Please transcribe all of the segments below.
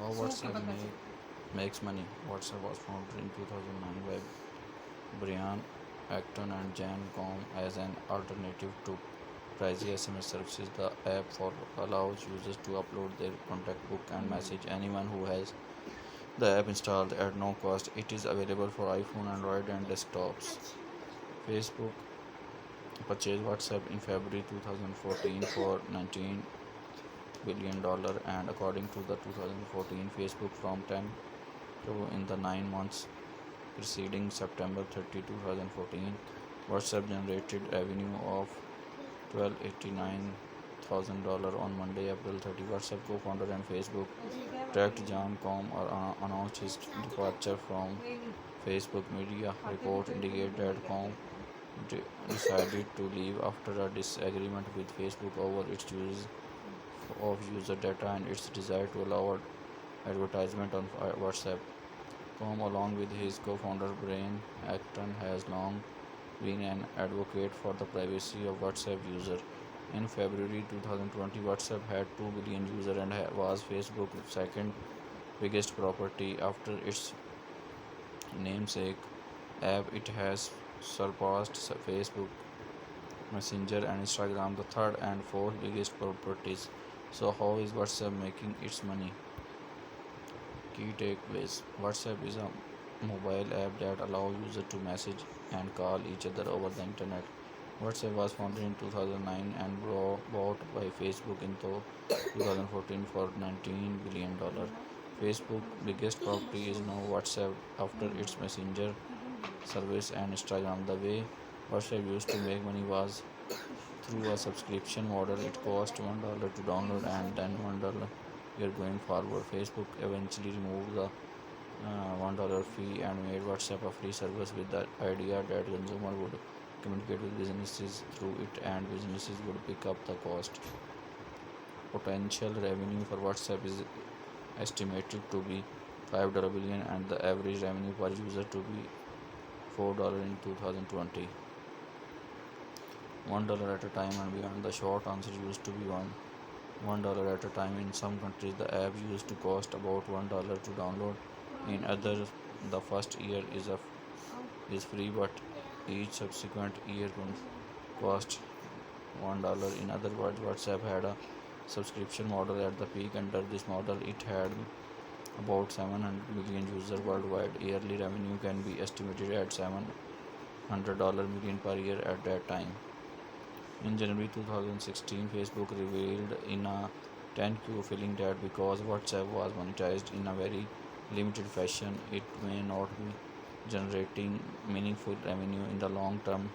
How makes money. WhatsApp was founded in 2009 by Brian Acton and Jan Koum as an alternative to pricey SMS services. The app allows users to upload their contact book and message anyone who has the app installed at no cost. It is available for iPhone, Android, and desktops. Facebook purchased WhatsApp in February 2014 for $19 billion, and according to the 2014 Facebook from 10 in the 9 months preceding September 30, 2014, WhatsApp generated revenue of $1,289,000 on Monday, April 30. WhatsApp co-founder and Facebook tracked Jan Koum announced his departure from Facebook. Media report indicate that Koum decided to leave after a disagreement with Facebook over its use of user data and its desire to allow advertisement on WhatsApp. Koum, along with his co-founder Brian Acton, has long been an advocate for the privacy of WhatsApp users. In February 2020, WhatsApp had 2 billion users and was Facebook's second biggest property after its namesake app. It has surpassed Facebook Messenger and Instagram, the third and fourth biggest properties. So, how is WhatsApp making its money? Key takeaways. WhatsApp is a mobile app that allows users to message and call each other over the internet. WhatsApp was founded in 2009 and bought by Facebook in 2014 for $19 billion. Facebook's biggest property is now WhatsApp after its Messenger service and Instagram. The way WhatsApp used to make money was through a subscription model. It cost $1 to download and then $1 year going forward. Facebook eventually removed the $1 fee and made WhatsApp a free service with the idea that consumers would communicate with businesses through it and businesses would pick up the cost. Potential revenue for WhatsApp is estimated to be $5 billion and the average revenue per user to be $4 in 2020. $1 at a time and beyond. The short answer used to be $1 at a time. In some countries, the app used to cost about $1 to download. In others, the first year is free, but each subsequent year cost $1. In other words, WhatsApp had a subscription model at the peak. Under this model, it had about 700 million users worldwide. Yearly revenue can be estimated at $700 million per year at that time. In January 2016, Facebook revealed in a 10Q filing that because WhatsApp was monetized in a very limited fashion, it may not be generating meaningful revenue in the long term,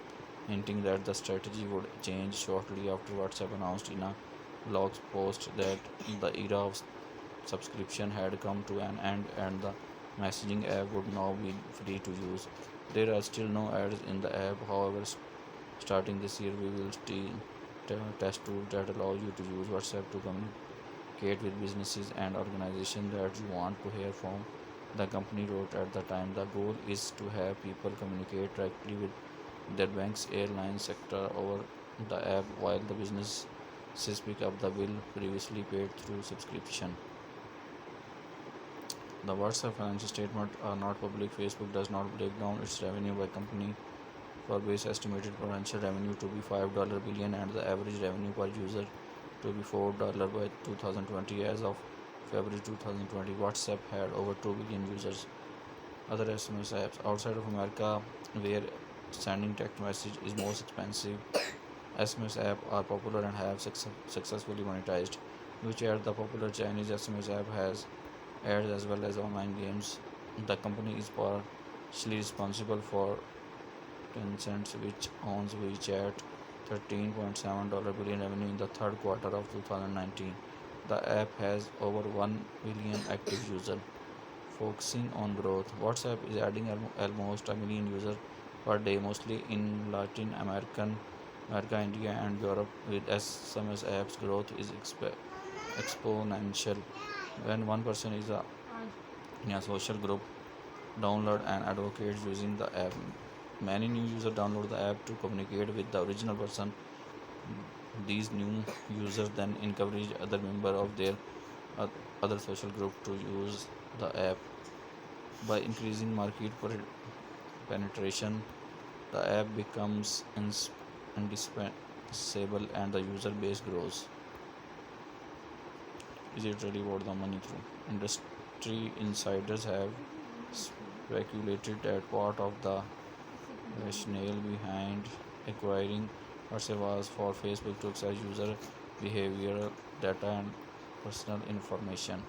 hinting that the strategy would change shortly after. WhatsApp announced in a blog post that the era of subscription had come to an end and the messaging app would now be free to use. There are still no ads in the app, however, starting this year, we will test tools that allow you to use WhatsApp to communicate with businesses and organizations that you want to hear from. The company wrote at the time, the goal is to have people communicate directly with their banks, airlines, sector over the app while the businesses pick up the bill previously paid through subscription. The WhatsApp financial statements are not public. Facebook does not break down its revenue by company. Forbes estimated potential revenue to be $5 billion and the average revenue per user to be $4 by 2020. As of February 2020, WhatsApp had over 2 billion users. Other SMS apps outside of America, where sending text message is most expensive, SMS apps are popular and have successfully monetized. WeChat, the popular Chinese SMS app, has ads as well as online games. The company is partially responsible for Tencent, which owns WeChat, $13.7 billion revenue in the third quarter of 2019. The app has over 1 billion active users. Focusing on growth, WhatsApp is adding almost a million users per day, mostly in Latin America, India, and Europe. With SMS apps, growth is exponential. When one person is in a social group, download and advocates using the app. Many new users download the app to communicate with the original person. These new users then encourage other members of their other social groups to use the app. By increasing market penetration, the app becomes indispensable and the user base grows. Is it really worth the money through? Industry insiders have speculated that part of the rationale behind acquiring WhatsApp was for Facebook to access user behavioral data and personal information.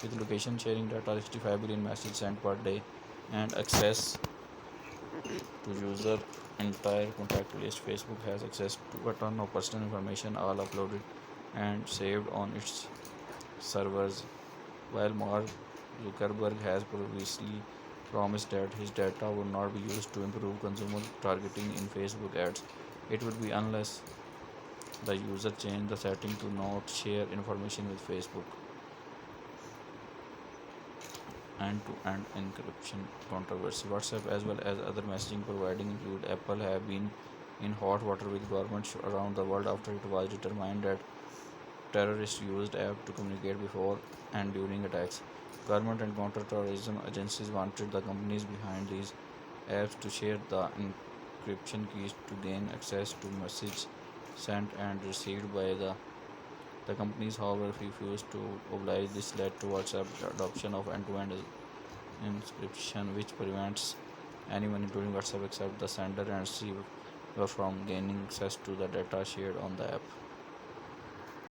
With location sharing data, 65 billion messages sent per day, and access to user entire contact list, Facebook has access to a ton of personal information, all uploaded and saved on its servers. While Mark Zuckerberg has previously promised that his data would not be used to improve consumer targeting in Facebook ads, it would be unless the user changed the setting to not share information with Facebook. End-to-end encryption controversy. WhatsApp, as well as other messaging providing include Apple, have been in hot water with governments around the world after it was determined that terrorists used app to communicate before and during attacks. Government and counter-terrorism agencies wanted the companies behind these apps to share the encryption keys to gain access to messages sent and received by the companies, however, refused to oblige. This led to WhatsApp's adoption of end-to-end encryption, which prevents anyone, including WhatsApp, except the sender and receiver, from gaining access to the data shared on the app.